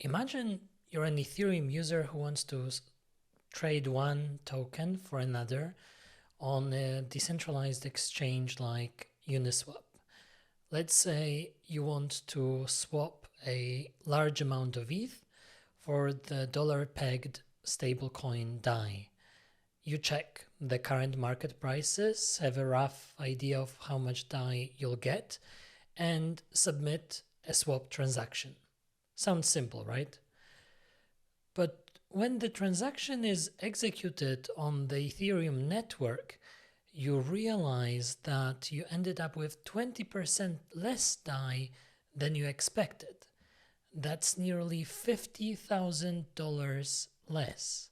Imagine you're an Ethereum user who wants to trade one token for another on a decentralized exchange like Uniswap. Let's say you want to swap a large amount of ETH for the dollar-pegged stablecoin DAI. You check the current market prices, have a rough idea of how much DAI you'll get, and submit a swap transaction. Sounds simple, right? But when the transaction is executed on the Ethereum network, you realize that you ended up with 20% less DAI than you expected. That's nearly $50,000 less.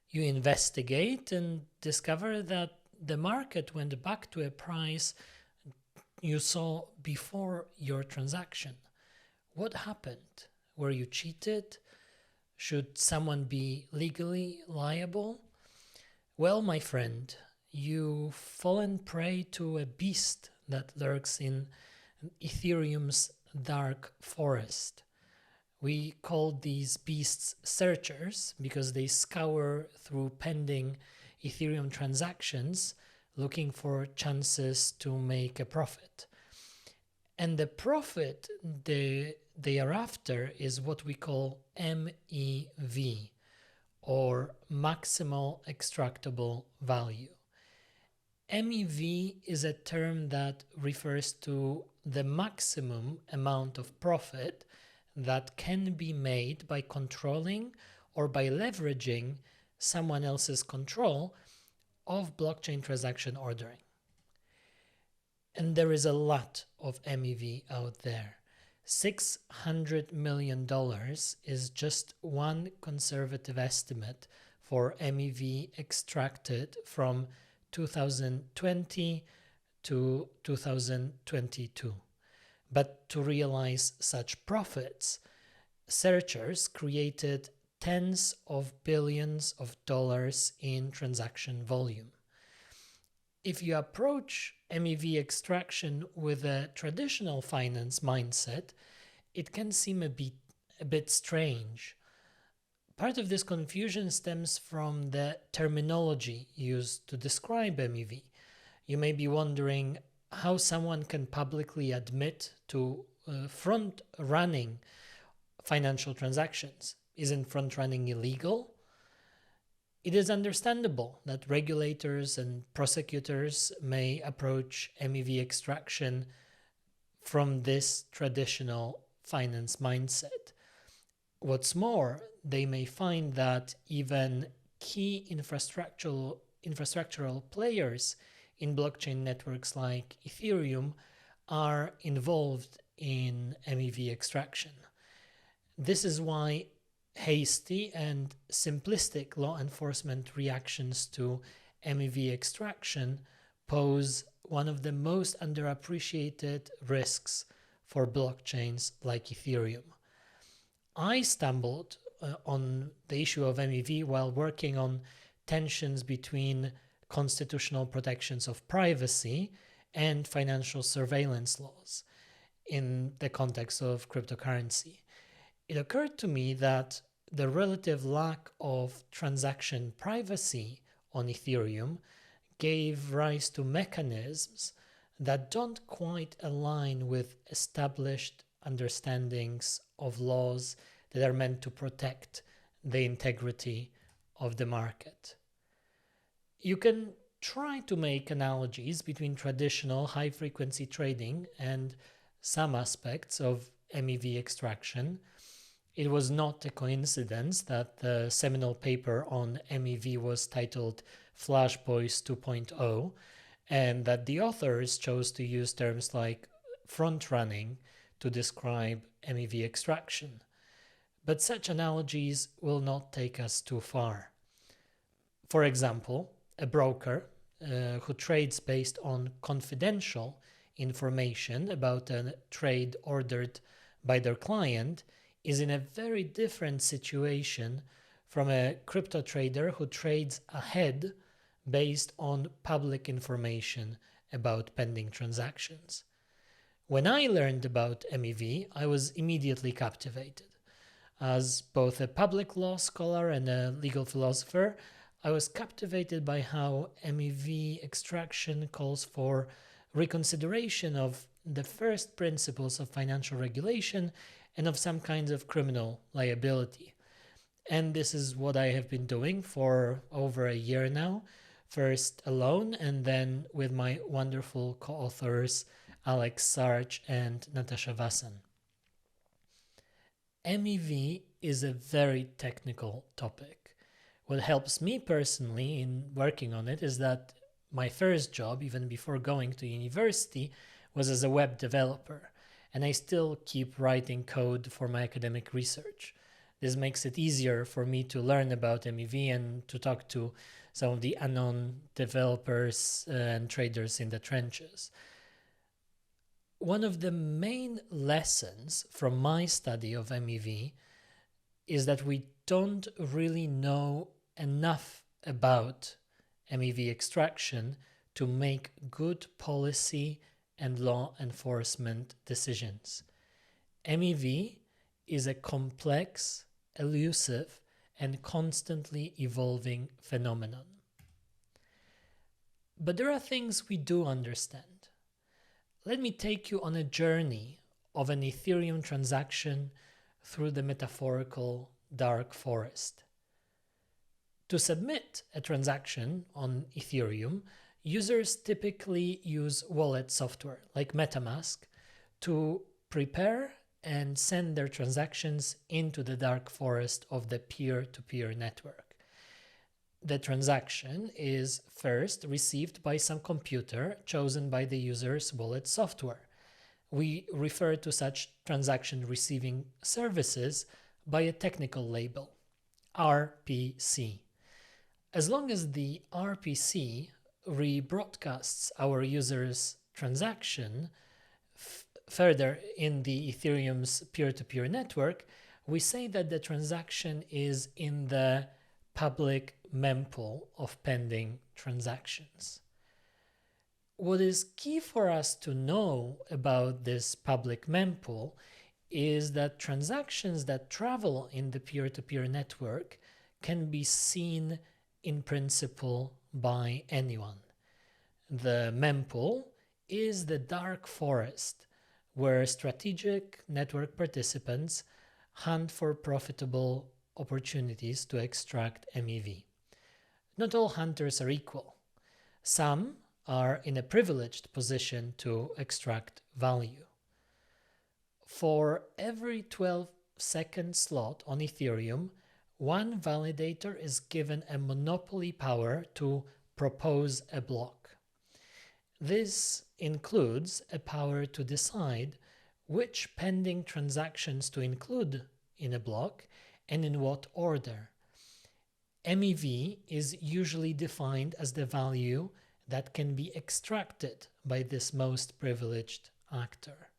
You investigate and discover that the market went back to a price you saw before your transaction. What happened? Were you cheated? Should someone be legally liable? Well, my friend, you've fallen prey to a beast that lurks in Ethereum's dark forest. We call these beasts searchers because they scour through pending Ethereum transactions looking for chances to make a profit. And the profit they are after is what we call MEV, or Maximal Extractable Value. MEV is a term that refers to the maximum amount of profit that can be made by controlling or by leveraging someone else's control of blockchain transaction ordering. And there is a lot of MEV out there. $600 million is just one conservative estimate for MEV extracted from 2020 to 2022. But to realize such profits, searchers created tens of billions of dollars in transaction volume. If you approach MEV extraction with a traditional finance mindset, it can seem a bit strange. Part of this confusion stems from the terminology used to describe MEV. You may be wondering how someone can publicly admit to front-running financial transactions. Isn't front-running illegal? It is understandable that regulators and prosecutors may approach MEV extraction from this traditional finance mindset. What's more, they may find that even key infrastructural players in blockchain networks like Ethereum are involved in MEV extraction. This is why hasty and simplistic law enforcement reactions to MEV extraction pose one of the most underappreciated risks for blockchains like Ethereum. I stumbled on the issue of MEV while working on tensions between constitutional protections of privacy and financial surveillance laws in the context of cryptocurrency. It occurred to me that the relative lack of transaction privacy on Ethereum gave rise to mechanisms that don't quite align with established understandings of laws that are meant to protect the integrity of the market. You can try to make analogies between traditional high-frequency trading and some aspects of MEV extraction. It was not a coincidence that the seminal paper on MEV was titled Flash Boys 2.0, and that the authors chose to use terms like front-running to describe MEV extraction. But such analogies will not take us too far. For example, a broker who trades based on confidential information about a trade ordered by their client is in a very different situation from a crypto trader who trades ahead based on public information about pending transactions. When I learned about MEV, I was immediately captivated. As both a public law scholar and a legal philosopher, I was captivated by how MEV extraction calls for reconsideration of the first principles of financial regulation and of some kinds of criminal liability. And this is what I have been doing for over a year now, first alone and then with my wonderful co-authors Alex Sarge and Natasha Vassan. MEV is a very technical topic. What helps me personally in working on it is that my first job, even before going to university, was as a web developer, and I still keep writing code for my academic research. This makes it easier for me to learn about MEV and to talk to some of the unknown developers and traders in the trenches. One of the main lessons from my study of MEV is that we don't really know enough about MEV extraction to make good policy and law enforcement decisions. MEV is a complex, elusive, and constantly evolving phenomenon. But there are things we do understand. Let me take you on a journey of an Ethereum transaction through the metaphorical dark forest. To submit a transaction on Ethereum, users typically use wallet software like MetaMask to prepare and send their transactions into the dark forest of the peer-to-peer network. The transaction is first received by some computer chosen by the user's wallet software. We refer to such transaction receiving services by a technical label, RPC. As long as the RPC rebroadcasts our user's transaction further in the Ethereum's peer-to-peer network, we say that the transaction is in the public mempool of pending transactions. What is key for us to know about this public mempool is that transactions that travel in the peer-to-peer network can be seen in principle by anyone. The mempool is the dark forest where strategic network participants hunt for profitable opportunities to extract MEV. Not all hunters are equal. Some are in a privileged position to extract value. For every 12-second slot on Ethereum, one validator is given a monopoly power to propose a block. This includes a power to decide which pending transactions to include in a block and in what order. MEV is usually defined as the value that can be extracted by this most privileged actor.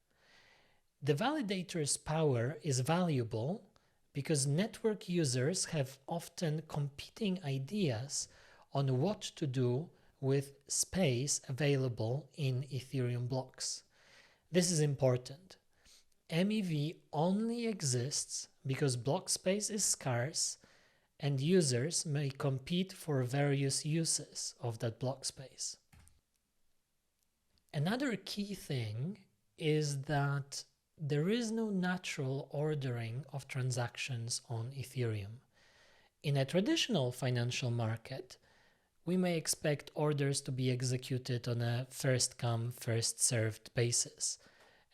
The validator's power is valuable because network users have often competing ideas on what to do with space available in Ethereum blocks. This is important. MEV only exists because block space is scarce and users may compete for various uses of that block space. Another key thing is that there is no natural ordering of transactions on Ethereum. In a traditional financial market, we may expect orders to be executed on a first-come, first-served basis.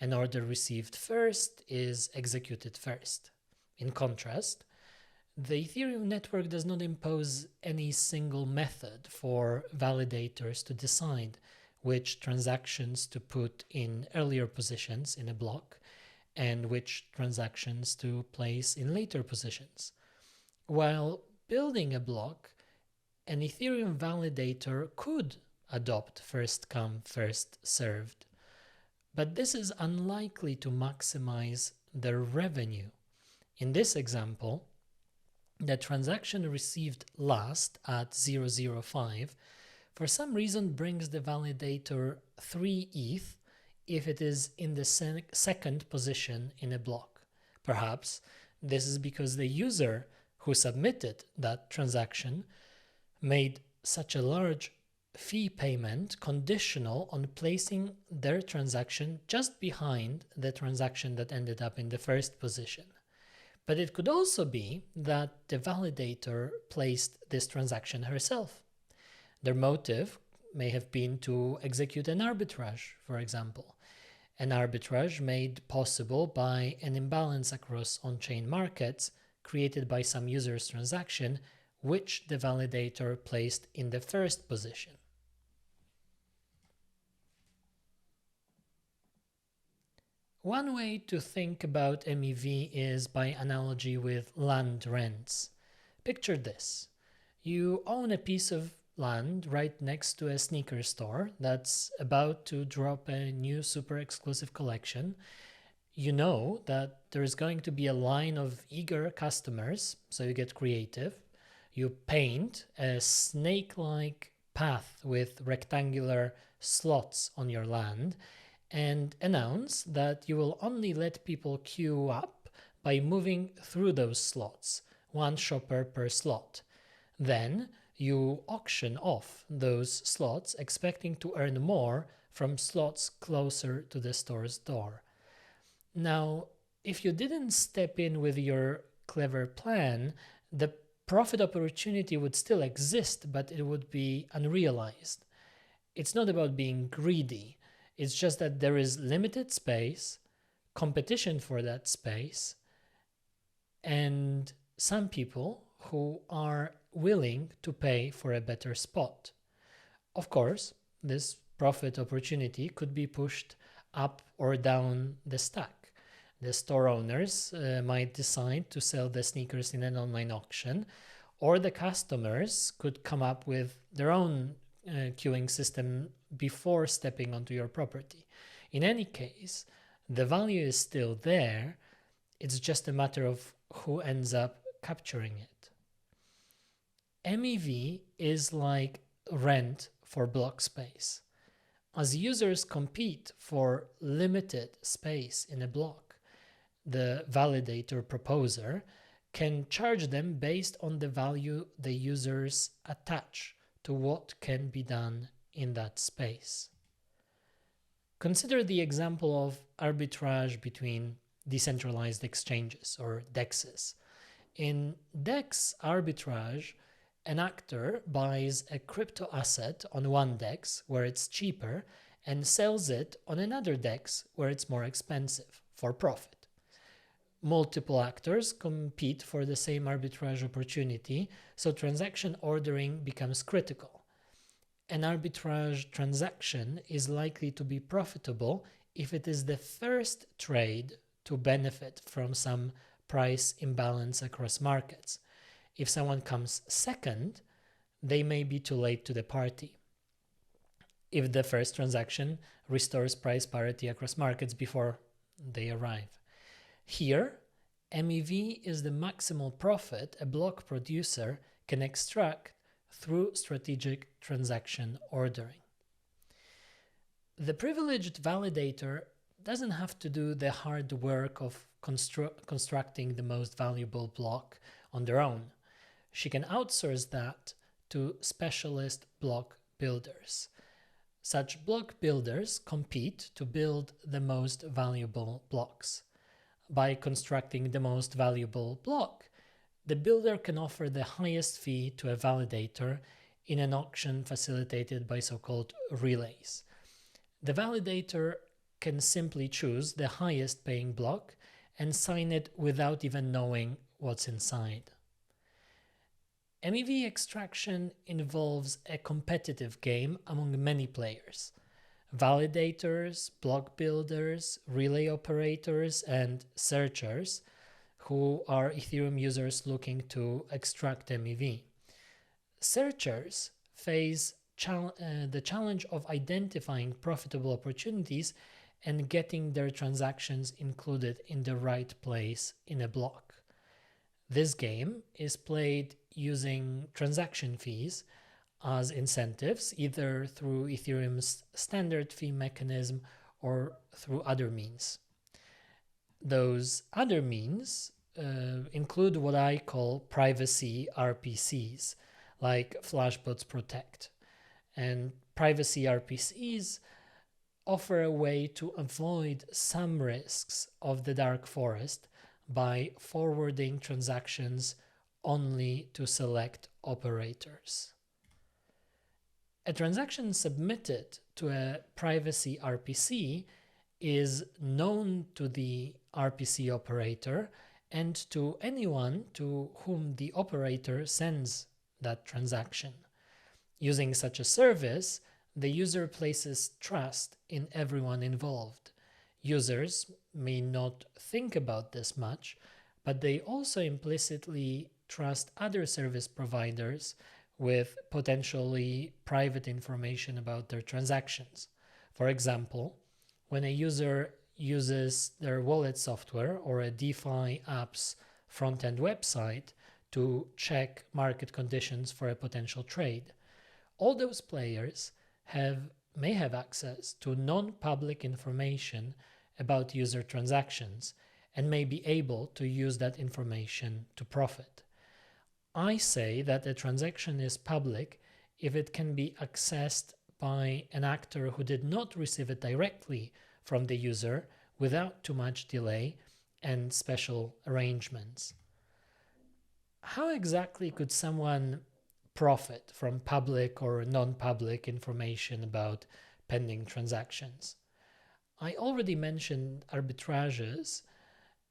An order received first is executed first. In contrast, the Ethereum network does not impose any single method for validators to decide which transactions to put in earlier positions in a block and which transactions to place in later positions. While building a block, an Ethereum validator could adopt first come, first served, but this is unlikely to maximize their revenue. In this example, the transaction received last at 0.05 for some reason brings the validator 3 ETH if it is in the second position in a block. Perhaps This is because the user who submitted that transaction made such a large fee payment conditional on placing their transaction just behind the transaction that ended up in the first position. But it could also be that the validator placed this transaction herself. Their motive may have been to execute an arbitrage, for example. An arbitrage made possible by an imbalance across on-chain markets created by some user's transaction, which the validator placed in the first position. One way to think about MEV is by analogy with land rents. Picture this. You own a piece of land right next to a sneaker store that's about to drop a new super exclusive collection. You know that there's going to be a line of eager customers, so you get creative. You paint a snake-like path with rectangular slots on your land and announce that you will only let people queue up by moving through those slots, one shopper per slot. Then you auction off those slots, expecting to earn more from slots closer to the store's door. Now, if you didn't step in with your clever plan, the profit opportunity would still exist, but it would be unrealized. It's not about being greedy. It's just that there is limited space, competition for that space, and some people who are willing to pay for a better spot. Of course, this profit opportunity could be pushed up or down the stack. The store owners might decide to sell the sneakers in an online auction, or the customers could come up with their own queuing system before stepping onto your property. In any case, the value is still there. It's just a matter of who ends up capturing it. MEV is like rent for block space. As users compete for limited space in a block, the validator proposer can charge them based on the value the users attach to what can be done in that space. Consider the example of arbitrage between decentralized exchanges or DEXs. In DEX arbitrage, an actor buys a crypto asset on one DEX where it's cheaper and sells it on another DEX where it's more expensive for profit. Multiple actors compete for the same arbitrage opportunity, so transaction ordering becomes critical. An arbitrage transaction is likely to be profitable if it is the first trade to benefit from some price imbalance across markets. If someone comes second, they may be too late to the party. If the first transaction restores price parity across markets before they arrive. Here, MEV is the maximal profit a block producer can extract through strategic transaction ordering. The privileged validator doesn't have to do the hard work of constructing the most valuable block on their own. She can outsource that to specialist block builders. Such block builders compete to build the most valuable blocks. By constructing the most valuable block, the builder can offer the highest fee to a validator in an auction facilitated by so-called relays. The validator can simply choose the highest paying block and sign it without even knowing what's inside. MEV extraction involves a competitive game among many players. Validators, block builders, relay operators, and searchers who are Ethereum users looking to extract MEV. Searchers face the challenge of identifying profitable opportunities and getting their transactions included in the right place in a block. This game is played using transaction fees as incentives, either through Ethereum's standard fee mechanism or through other means. Those other means include what I call privacy RPCs, like Flashbots Protect. And privacy RPCs offer a way to avoid some risks of the dark forest by forwarding transactions only to select operators. A transaction submitted to a privacy RPC is known to the RPC operator and to anyone to whom the operator sends that transaction. Using such a service, the user places trust in everyone involved. Users may not think about this much, but they also implicitly trust other service providers with potentially private information about their transactions. For example, when a user uses their wallet software or a DeFi app's front-end website to check market conditions for a potential trade, all those players may have access to non-public information about user transactions and may be able to use that information to profit. I say that a transaction is public if it can be accessed by an actor who did not receive it directly from the user without too much delay and special arrangements. How exactly could someone profit from public or non-public information about pending transactions? I already mentioned arbitrages.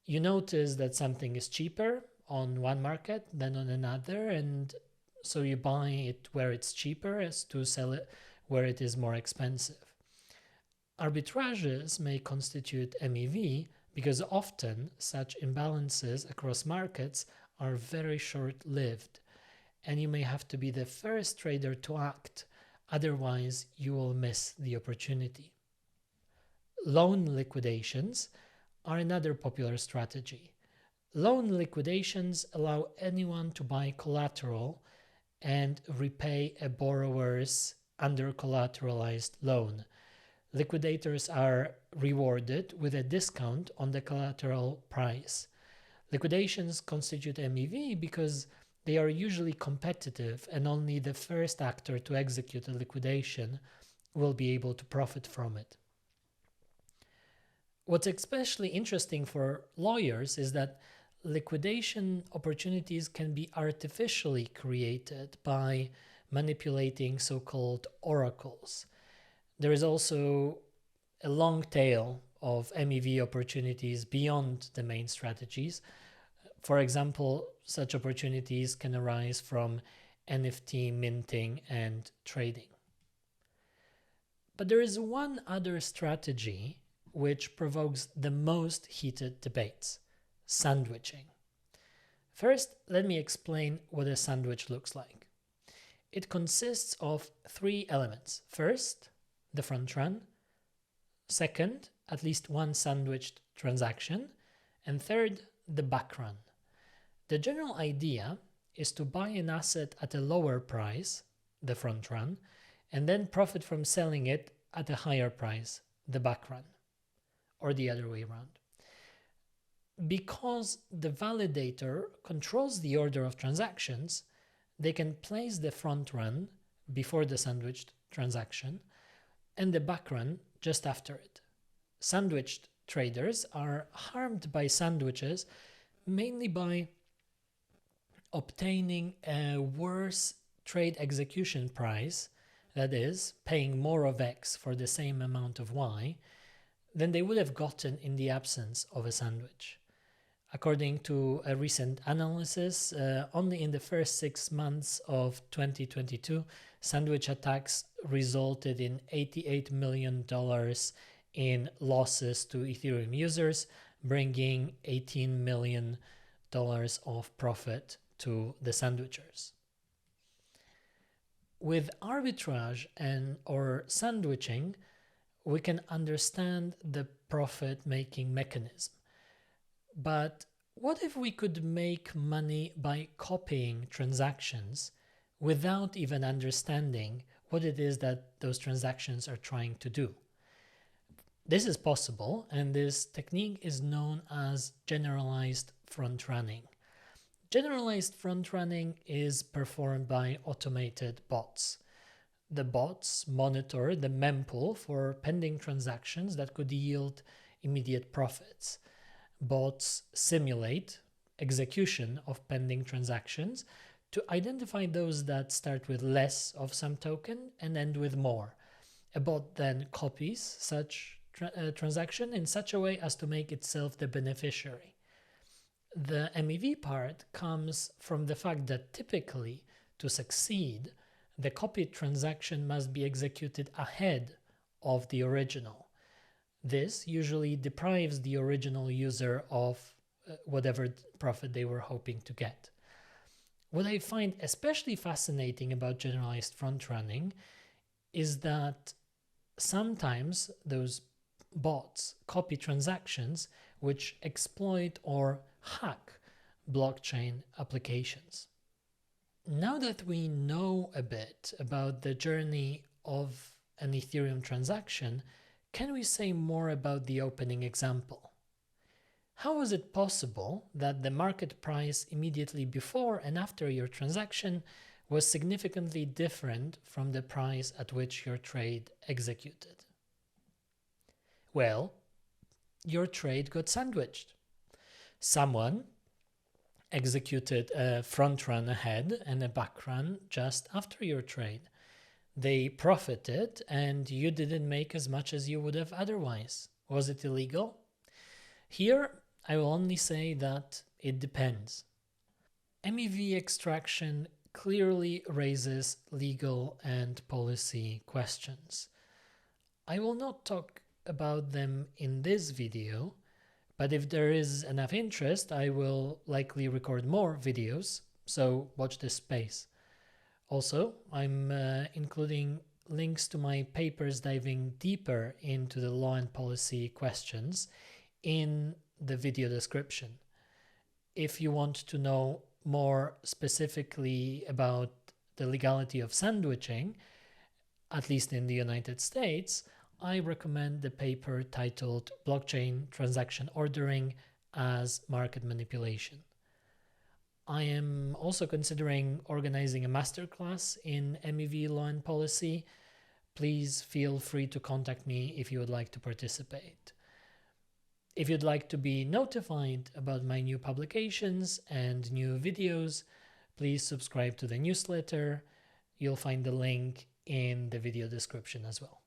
You notice that something is cheaper on one market than on another, and so you buy it where it's cheaper as to sell it where it is more expensive. Arbitrages may constitute MEV because often such imbalances across markets are very short-lived, and you may have to be the first trader to act, otherwise you will miss the opportunity. Loan liquidations are another popular strategy. Loan liquidations allow anyone to buy collateral and repay a borrower's under-collateralized loan. Liquidators are rewarded with a discount on the collateral price. Liquidations constitute MEV because they are usually competitive and only the first actor to execute a liquidation will be able to profit from it. What's especially interesting for lawyers is that liquidation opportunities can be artificially created by manipulating so-called oracles. There is also a long tail of MEV opportunities beyond the main strategies. For example, such opportunities can arise from NFT minting and trading. But there is one other strategy which provokes the most heated debates: sandwiching. First, let me explain what a sandwich looks like. It consists of three elements. First, the front run. Second, at least one sandwiched transaction. And third, the back run. The general idea is to buy an asset at a lower price, the front run, and then profit from selling it at a higher price, the back run, or the other way around. Because the validator controls the order of transactions, they can place the front run before the sandwiched transaction and the back run just after it. Sandwiched traders are harmed by sandwiches mainly by obtaining a worse trade execution price, that is, paying more of X for the same amount of Y, than they would have gotten in the absence of a sandwich. According to a recent analysis, only in the first 6 months of 2022, sandwich attacks resulted in $88 million in losses to Ethereum users, bringing $18 million of profit to the sandwichers. With arbitrage or sandwiching, we can understand the profit-making mechanism. But what if we could make money by copying transactions without even understanding what it is that those transactions are trying to do? This is possible, and this technique is known as generalized front running. Generalized front running is performed by automated bots. The bots monitor the mempool for pending transactions that could yield immediate profits. Bots simulate execution of pending transactions to identify those that start with less of some token and end with more. A bot then copies such transaction in such a way as to make itself the beneficiary. The MEV part comes from the fact that typically, to succeed, the copied transaction must be executed ahead of the original. This usually deprives the original user of whatever profit they were hoping to get. What I find especially fascinating about generalized front running is that sometimes those bots copy transactions which exploit or hack blockchain applications. Now that we know a bit about the journey of an Ethereum transaction, can we say more about the opening example? How was it possible that the market price immediately before and after your transaction was significantly different from the price at which your trade executed? Well, your trade got sandwiched. Someone executed a front run ahead and a back run just after your trade. They profited and you didn't make as much as you would have otherwise. Was it illegal? Here, I will only say that it depends. MEV extraction clearly raises legal and policy questions. I will not talk about them in this video, but if there is enough interest, I will likely record more videos, so watch this space. Also, I'm including links to my papers diving deeper into the law and policy questions in the video description. If you want to know more specifically about the legality of sandwiching, at least in the United States, I recommend the paper titled Blockchain Transaction Ordering as Market Manipulation. I am also considering organizing a masterclass in MEV law and policy. Please feel free to contact me if you would like to participate. If you'd like to be notified about my new publications and new videos, please subscribe to the newsletter. You'll find the link in the video description as well.